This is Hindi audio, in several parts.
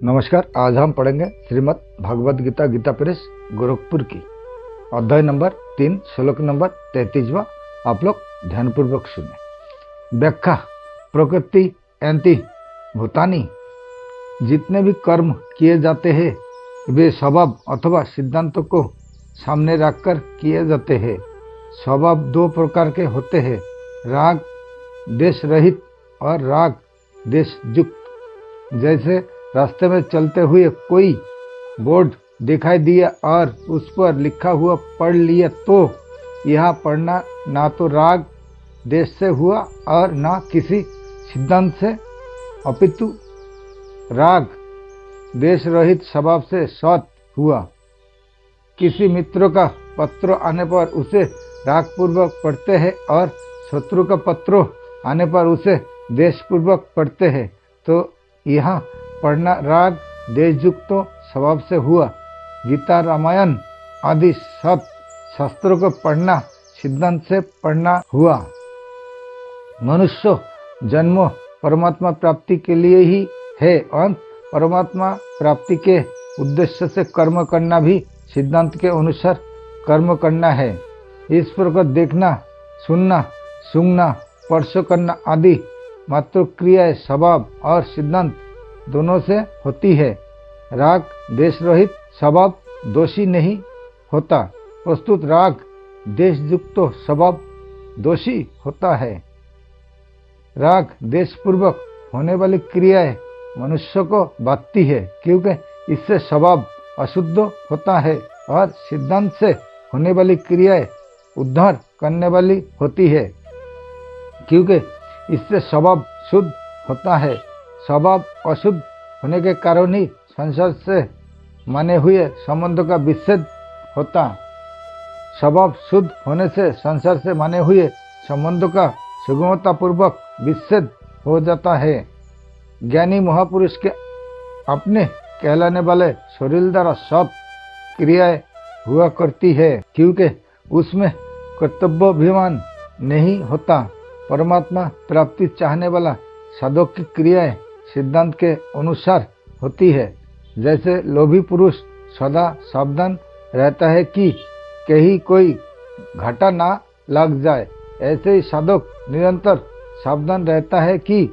नमस्कार। आज हम पढ़ेंगे श्रीमद् भगवद गीता गीता प्रेस गोरखपुर की अध्याय नंबर 3 श्लोक नंबर 33वां। आप लोग ध्यानपूर्वक सुने। व्याख्या। प्रकृति एंति भूतानि, जितने भी कर्म किए जाते हैं वे स्वभाव अथवा सिद्धांतों को सामने रखकर किए जाते हैं। स्वभाव दो प्रकार के होते हैं, राग देश रहित और राग देश युक्त। जैसे रास्ते में चलते हुए कोई बोर्ड दिखाई दिया और उस पर लिखा हुआ पढ़ लिया तो यह पढ़ना ना तो राग देश से हुआ और ना किसी सिद्धांत से, अपितु राग देश रहित स्वभाव से सत हुआ। किसी मित्र का पत्र आने पर उसे राग पूर्वक पढ़ते हैं और शत्रु का पत्र आने पर उसे देश पूर्वक पढ़ते हैं, तो यह पढ़ना राग देशयुक्त स्वभाव से हुआ। गीता रामायण आदि सब शास्त्रों को पढ़ना सिद्धांत से पढ़ना हुआ। मनुष्य जन्म परमात्मा प्राप्ति के लिए ही है और परमात्मा प्राप्ति के उद्देश्य से कर्म करना भी सिद्धांत के अनुसार कर्म करना है। इस प्रकार देखना, सुनना, सूंघना, स्पर्श करना आदि मात्र क्रियाएं स्वभाव और सिद्धांत दोनों से होती है। राग देश रहित स्वभाव दोषी नहीं होता, प्रस्तुत राग देश युक्त स्वभाव दोषी होता है। राग देश पूर्वक होने वाली क्रियाएं मनुष्य को बांधती है, क्योंकि इससे स्वभाव अशुद्ध होता है, और सिद्धांत से होने वाली क्रियाएं उद्धार करने वाली होती है, क्योंकि इससे स्वभाव शुद्ध होता है। स्वभाव अशुद्ध होने के कारण ही संसार से माने हुए संबंधों का विच्छेद होता। स्वभाव शुद्ध होने से संसार से माने हुए संबंधों का सुगमता पूर्वक विच्छेद हो जाता है। ज्ञानी महापुरुष के अपने कहलाने वाले शरीर द्वारा सब क्रियाएं हुआ करती है, क्योंकि उसमें कर्तव्याभिमान नहीं होता। परमात्मा प्राप्ति चाहने वाला साधक की क्रियाएं सिद्धांत के अनुसार होती है। जैसे लोभी पुरुष सदा सावधान रहता है कि कहीं कोई घाटा ना लग जाए, ऐसे ही साधक निरंतर सावधान रहता है कि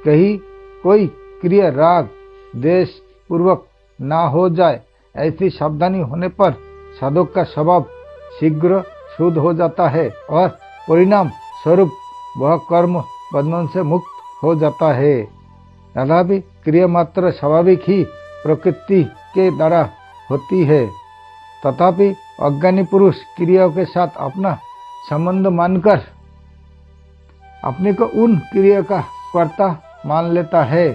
कहीं कोई क्रिया राग देश पूर्वक ना हो जाए। ऐसी सावधानी होने पर साधक का स्वभाव शीघ्र शुद्ध हो जाता है और परिणाम स्वरूप वह कर्म बंधन से मुक्त हो जाता है। तथापि क्रिया मात्र स्वाभाविक ही प्रकृति के द्वारा होती है। तथापि अज्ञानी पुरुष क्रियाओं के साथ अपना संबंध मानकर अपने को उन क्रिया का कर्ता मान लेता है।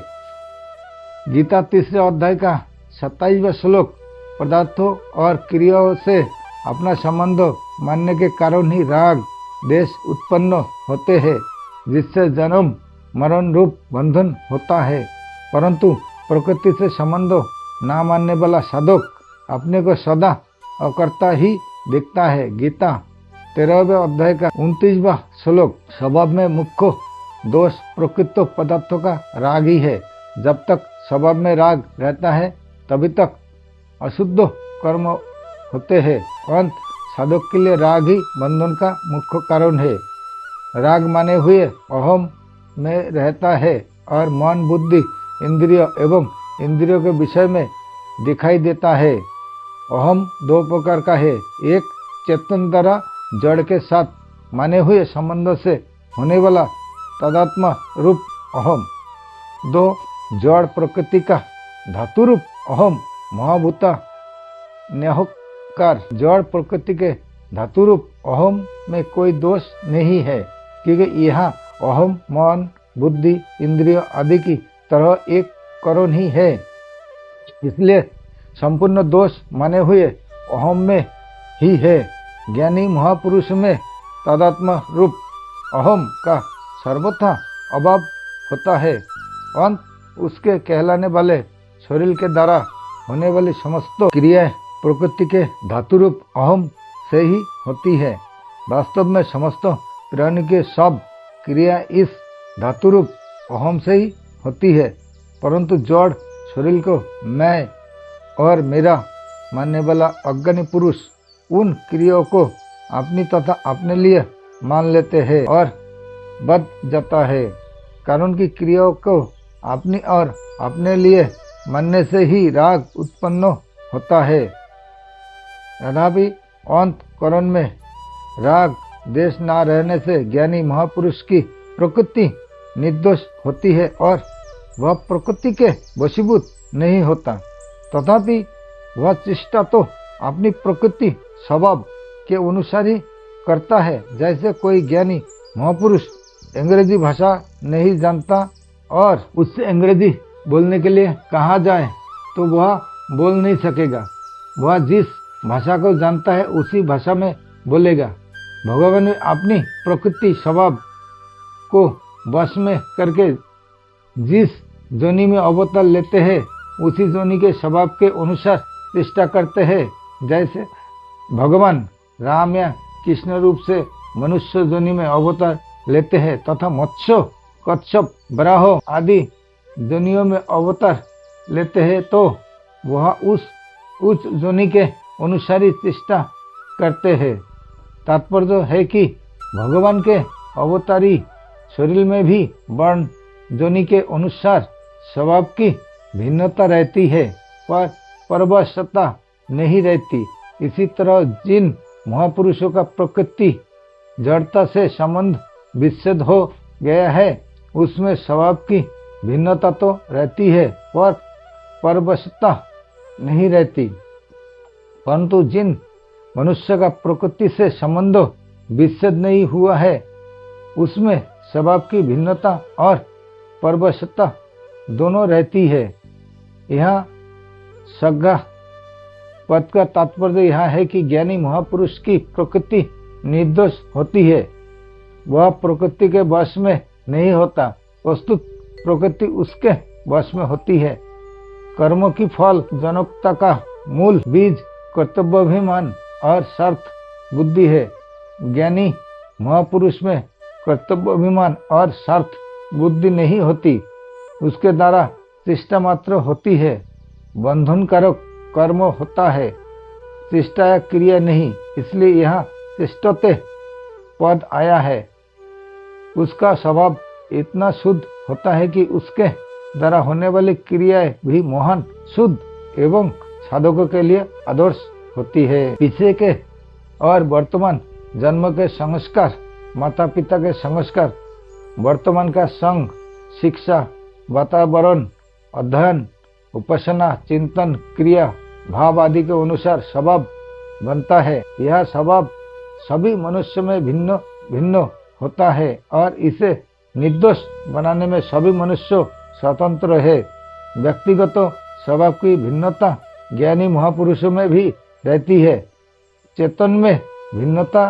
गीता 3 अध्याय का 27वां श्लोक। पदार्थों और क्रियाओं से अपना संबंध मानने के कारण ही राग देश उत्पन्न होते हैं, जिससे जन्म मरण रूप बंधन होता है। परंतु प्रकृति से संबंध ना मानने वाला साधक अपने को सदा अकर्ता ही देखता है। गीता 13वें अध्याय का 29वां श्लोक। स्वभाव में मुख्य दोष प्रकृत पदार्थों का राग ही है। जब तक स्वभाव में राग रहता है तभी तक अशुद्ध कर्म होते हैं। अंत साधक के लिए राग ही बंधन का मुख्य कारण है। राग माने हुए अहम में रहता है और मन बुद्धि इंद्रिय एवं इंद्रियों के विषय में दिखाई देता है। अहम दो प्रकार का है, एक चेतन द्वारा जड़ के साथ माने हुए संबंधों से होने वाला तदात्म रूप अहम, दो जड़ प्रकृति का धातु रूप अहम महाभूता न्याहकार। जड़ प्रकृति के धातु रूप अहम में कोई दोष नहीं है, क्योंकि यहाँ अहम मन बुद्धि इंद्रिय आदि की तरह एक करण ही है। इसलिए संपूर्ण दोष माने हुए अहम में ही है। ज्ञानी महापुरुष में तादात्म्य रूप अहम का सर्वथा अभाव होता है। अंत उसके कहलाने वाले शरीर के द्वारा होने वाली समस्त क्रियाएं प्रकृति के धातु रूप अहम से ही होती है। वास्तव में समस्त प्राणी के सब क्रिया इस धातु रूप अहम से ही होती है, परंतु जड़ शरीर को मैं और मेरा मानने वाला अज्ञानी पुरुष उन क्रियाओं को अपनी तथा अपने लिए मान लेते हैं और बद जाता है। कारण की क्रियाओं को अपनी और अपने लिए मानने से ही राग उत्पन्न होता है। तथापि अंतःकरण में राग देश न रहने से ज्ञानी महापुरुष की प्रकृति निर्दोष होती है और वह प्रकृति के वशीभूत नहीं होता। तथापि वह चेष्टा तो अपनी प्रकृति स्वभाव के अनुसार ही करता है। जैसे कोई ज्ञानी महापुरुष अंग्रेजी भाषा नहीं जानता और उससे अंग्रेजी बोलने के लिए कहा जाए तो वह बोल नहीं सकेगा। वह जिस भाषा को जानता है उसी भाषा में बोलेगा। भगवान ने अपनी प्रकृति स्वभाव को वश में करके जिस जोनि में अवतार लेते हैं उसी जोनि के स्वभाव के अनुसार चेष्टा करते हैं। जैसे भगवान राम या कृष्ण रूप से मनुष्य जोनि में अवतार लेते हैं तथा मत्स्य कच्छप बराह आदि जोनियों में अवतार लेते हैं तो वह उस जोनि के अनुसार ही चेष्टा करते हैं। तात्पर्य है कि भगवान के अवतारी शरीर में भी वर्ण जोनि के अनुसार स्वभाव की भिन्नता रहती है पर परवशता नहीं रहती। इसी तरह जिन महापुरुषों का प्रकृति जड़ता से संबंध विच्छेद हो गया है उसमें स्वभाव की भिन्नता तो रहती है पर परवशता नहीं रहती। परंतु जिन मनुष्य का प्रकृति से संबंध विच्छेद नहीं हुआ है उसमें स्वभाव की भिन्नता और परवशता दोनों रहती है। यहाँ सग्गा पद का तात्पर्य यह है कि ज्ञानी महापुरुष की प्रकृति निर्दोष होती है। वह प्रकृति के वश में नहीं होता, वस्तुत प्रकृति उसके वश में होती है। कर्मों की फल जनकता का मूल बीज कर्तव्याभिमान और स्वार्थ बुद्धि है। ज्ञानी महापुरुष में कर्तव्याभिमान और स्वार्थ बुद्धि नहीं होती, उसके द्वारा चेष्टा मात्र होती है। बंधनकारक कर्म होता है, चेष्टा या क्रिया नहीं, इसलिए यहाँ चेष्टते पद आया है। उसका स्वभाव इतना शुद्ध होता है कि उसके द्वारा होने वाली क्रियाएं भी महान शुद्ध एवं साधकों के लिए आदर्श होती है। पीछे के और वर्तमान जन्म के संस्कार, माता पिता के संस्कार, वर्तमान का संग, शिक्षा, वातावरण, अध्ययन, उपासना, चिंतन, क्रिया, भाव आदि के अनुसार स्वभाव बनता है। यह स्वभाव सभी मनुष्य में भिन्न भिन्न होता है और इसे निर्दोष बनाने में सभी मनुष्य स्वतंत्र है। व्यक्तिगत स्वभाव की भिन्नता ज्ञानी महापुरुषों में भी रहती है। चेतन में भिन्नता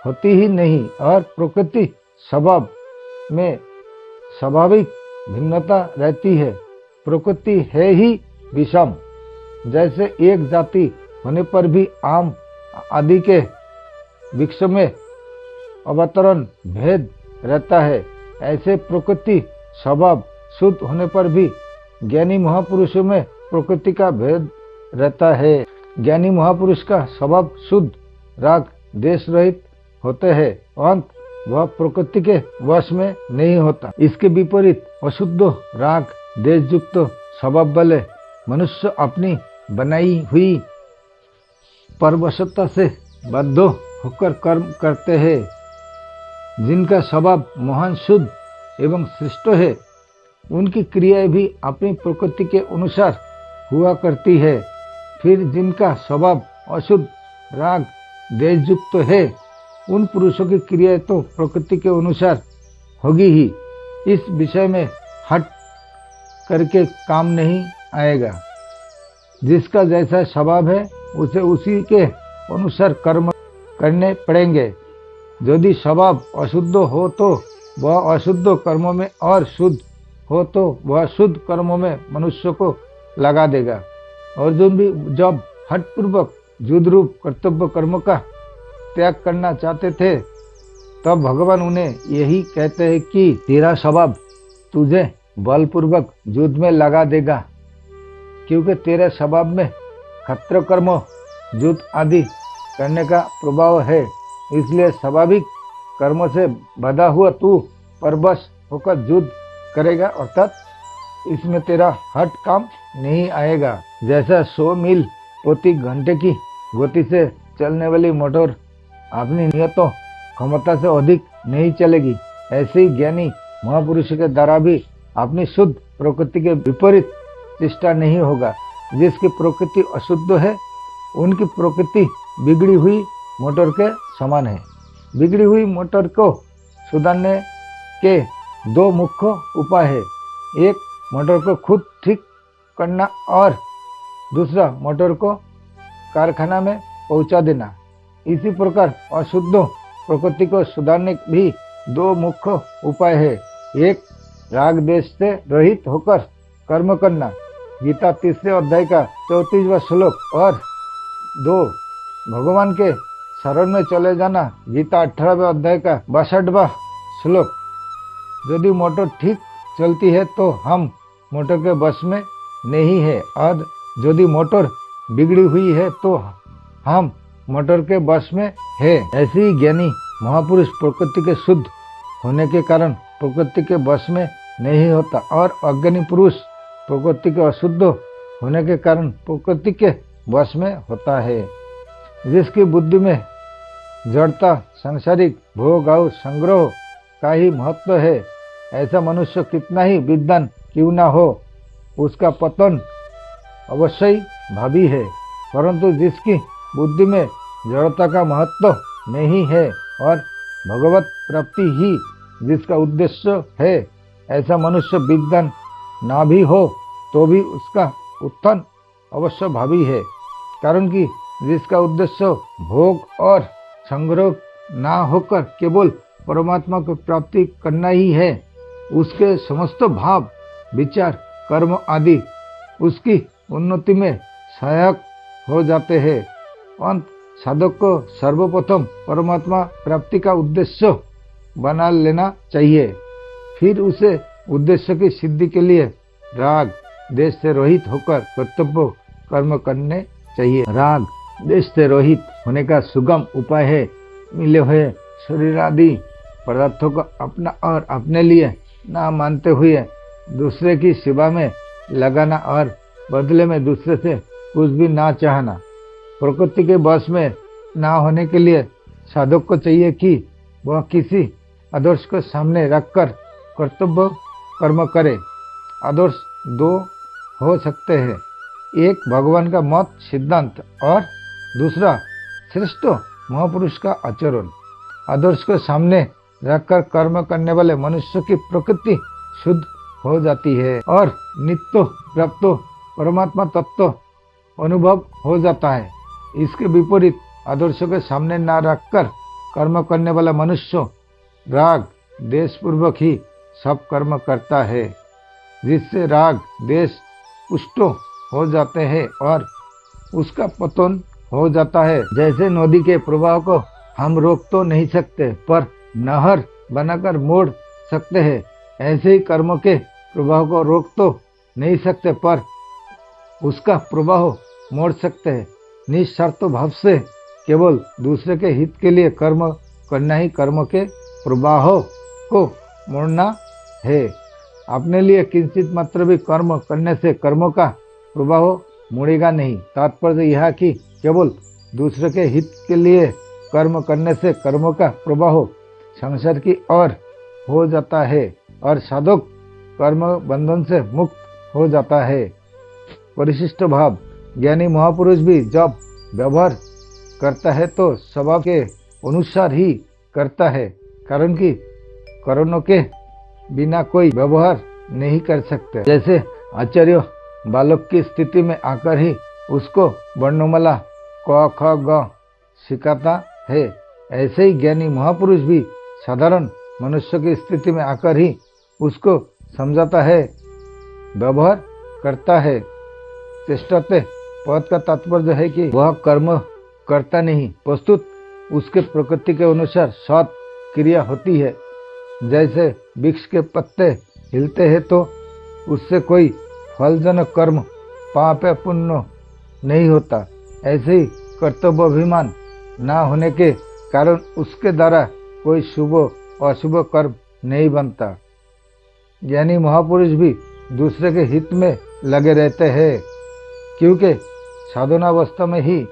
होती ही नहीं और प्रकृति स्वभाव में स्वाभाविक भिन्नता रहती है। प्रकृति है ही विषम। जैसे एक जाति होने पर भी आम आदि के वृक्ष में अवतरण भेद रहता है, ऐसे प्रकृति स्वभाव शुद्ध होने पर भी ज्ञानी महापुरुषों में प्रकृति का भेद रहता है। ज्ञानी महापुरुष का स्वभाव शुद्ध, राग देश रहित होते हैं, अंत वह प्रकृति के वश में नहीं होता। इसके विपरीत अशुद्ध राग देश युक्त स्वभाव वाले मनुष्य अपनी बनाई हुई परवशता से बद्ध होकर कर्म करते हैं। जिनका स्वभाव महान शुद्ध एवं श्रेष्ठ है, उनकी क्रियाएं भी अपनी प्रकृति के अनुसार हुआ करती है। फिर जिनका स्वभाव अशुद्ध राग देश युक्त है, उन पुरुषों की क्रियाएं तो प्रकृति के अनुसार होगी ही। इस विषय में हट करके काम नहीं आएगा। जिसका जैसा स्वभाव है उसे उसी के अनुसार कर्म करने पड़ेंगे। यदि स्वभाव अशुद्ध हो तो वह अशुद्ध कर्मों में और शुद्ध हो तो वह शुद्ध कर्मों में मनुष्य को लगा देगा। अर्जुन भी जब हठपूर्वक युद्ध रूप कर्तव्य कर्म का त्याग करना चाहते थे तब भगवान उन्हें यही कहते हैं कि तेरा स्वभाव तुझे बलपूर्वक युद्ध में लगा देगा। क्योंकि तेरे स्वभाव में खत्र कर्म युद्ध आदि करने का प्रभाव है, इसलिए स्वाभाविक कर्मों से बंधा हुआ तू परवश होकर युद्ध करेगा, अर्थात इसमें तेरा हट काम नहीं आएगा। जैसा 100 मील प्रति घंटे की गति से चलने वाली मोटर अपनी नियतों क्षमता से अधिक नहीं चलेगी, ऐसे ही ज्ञानी महापुरुष के द्वारा भी अपनी शुद्ध प्रकृति के विपरीत चेष्टा नहीं होगा। जिसकी प्रकृति अशुद्ध है उनकी प्रकृति बिगड़ी हुई मोटर के समान है। बिगड़ी हुई मोटर को सुधारने के दो मुख्य उपाय है, एक मोटर को खुद ठीक करना और दूसरा मोटर को कारखाना में पहुंचा देना। इसी प्रकार अशुद्ध प्रकृति को सुधारने भी दो मुख्य उपाय है, एक राग देश से रहित होकर कर्म करना, गीता 3 अध्याय का 34वां श्लोक, और दो भगवान के शरण में चले जाना, गीता 18वें अध्याय का 62वां श्लोक। यदि मोटर ठीक चलती है तो हम मोटर के बस में नहीं है, और यदि मोटर बिगड़ी हुई है तो हम मोटर के बस में है। ऐसे ही ज्ञानी महापुरुष प्रकृति के शुद्ध होने के कारण प्रकृति के बस में नहीं होता, और अज्ञानी पुरुष प्रकृति के अशुद्ध होने के कारण प्रकृति के वश में होता है। जिसकी बुद्धि में जड़ता, सांसारिक भोग और संग्रह का ही महत्व है, ऐसा मनुष्य कितना ही विद्वान क्यों ना हो, उसका पतन अवश्य ही भावी है। परंतु जिसकी बुद्धि में जड़ता का महत्व नहीं है और भगवत प्राप्ति ही जिसका उद्देश्य है, ऐसा मनुष्य विद्वान ना भी हो तो भी उसका उत्थान अवश्य भावी है। कारण कि जिसका उद्देश्य भोग और संग्रह ना होकर केवल परमात्मा को प्राप्ति करना ही है, उसके समस्त भाव, विचार, कर्म आदि उसकी उन्नति में सहायक हो जाते हैं। अंत साधक को सर्वप्रथम परमात्मा प्राप्ति का उद्देश्य बना लेना चाहिए, फिर उसे उद्देश्य की सिद्धि के लिए राग देश से रहित होकर कर्तव्य कर्म करने चाहिए। राग देश से रहित होने का सुगम उपाय है मिले हुए शरीर आदि पदार्थों को अपना और अपने लिए ना मानते हुए दूसरे की सेवा में लगाना और बदले में दूसरे से कुछ भी ना चाहना। प्रकृति के वश में ना होने के लिए साधक को चाहिए कि वह किसी आदर्श को सामने रखकर कर्तव्य कर्म करे। आदर्श दो हो सकते हैं, एक भगवान का मत सिद्धांत और दूसरा श्रेष्ठ महापुरुष का आचरण। आदर्श को सामने रखकर कर्म करने वाले मनुष्य की प्रकृति शुद्ध हो जाती है और नित्य प्राप्त परमात्मा तत्व अनुभव हो जाता है। इसके विपरीत आदर्शों के सामने न रखकर कर्म करने वाला मनुष्य राग देश पूर्वक ही सब कर्म करता है, जिससे राग देश पुष्ट हो जाते हैं और उसका पतन हो जाता है। जैसे नदी के प्रवाह को हम रोक तो नहीं सकते पर नहर बनाकर मोड़ सकते हैं, ऐसे ही कर्मों के प्रवाह को रोक तो नहीं सकते पर उसका प्रवाह मोड़ सकते हैं। निस्वार्थ भाव से केवल दूसरे के हित के लिए कर्म करना ही कर्म के प्रवाह को मोड़ना है। अपने लिए किंचित मात्र भी कर्म करने से कर्मों का प्रवाह मुड़ेगा नहीं। तात्पर्य यह कि केवल दूसरे के हित के लिए कर्म करने से कर्मों का प्रवाह संसार की ओर हो जाता है और साधक कर्म बंधन से मुक्त हो जाता है। परिशिष्ट भाव ज्ञानी महापुरुष भी जब व्यवहार करता है तो स्वभाव के अनुसार ही करता है, कारण कि कर्णों के बिना कोई व्यवहार नहीं कर सकते। जैसे आचार्य बालक की स्थिति में आकर ही उसको वर्णमाला क ख ग सिखाता है, ऐसे ही ज्ञानी महापुरुष भी साधारण मनुष्य की स्थिति में आकर ही उसको समझाता है, व्यवहार करता है। चेष्टाते पद का तात्पर्य है कि वह कर्म करता नहीं, प्रस्तुत उसके प्रकृति के अनुसार सत क्रिया होती है। जैसे वृक्ष के पत्ते हिलते हैं तो उससे कोई फलजनक कर्म पाप या पुण्य नहीं होता। ऐसे ही कर्तव्याभिमान न होने के कारण उसके द्वारा कोई शुभ और अशुभ कर्म नहीं बनता। ज्ञानी महापुरुष भी दूसरे के हित में लगे रहते हैं, क्योंकि साधनावस्था में ही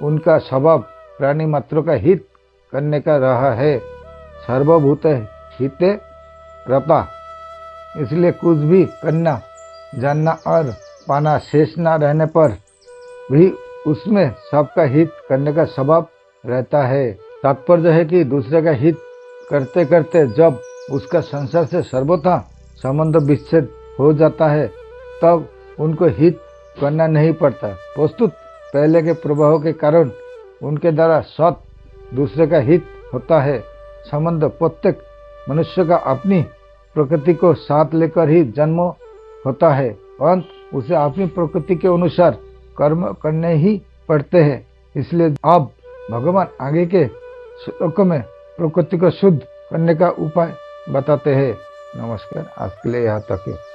उनका स्वभाव प्राणी मात्रों का हित करने का रहा है। सर्वभूत हिते रता, इसलिए कुछ भी करना, जानना और पाना शेष न रहने पर भी उसमें सबका हित करने का स्वभाव रहता है। तात्पर्य है कि दूसरे का हित करते करते जब उसका संसार से सर्वथा संबंध विच्छेद हो जाता है तब उनको हित करना नहीं पड़ता। वस्तुत पहले के प्रभाव के कारण उनके द्वारा सत दूसरे का हित होता है। संबंध प्रत्येक मनुष्य का अपनी प्रकृति को साथ लेकर ही जन्म होता है। अंत उसे अपनी प्रकृति के अनुसार कर्म करने ही पड़ते हैं। इसलिए अब भगवान आगे के श्लोक में प्रकृति को शुद्ध करने का उपाय बताते हैं। नमस्कार, आज के लिए यहाँ तक है।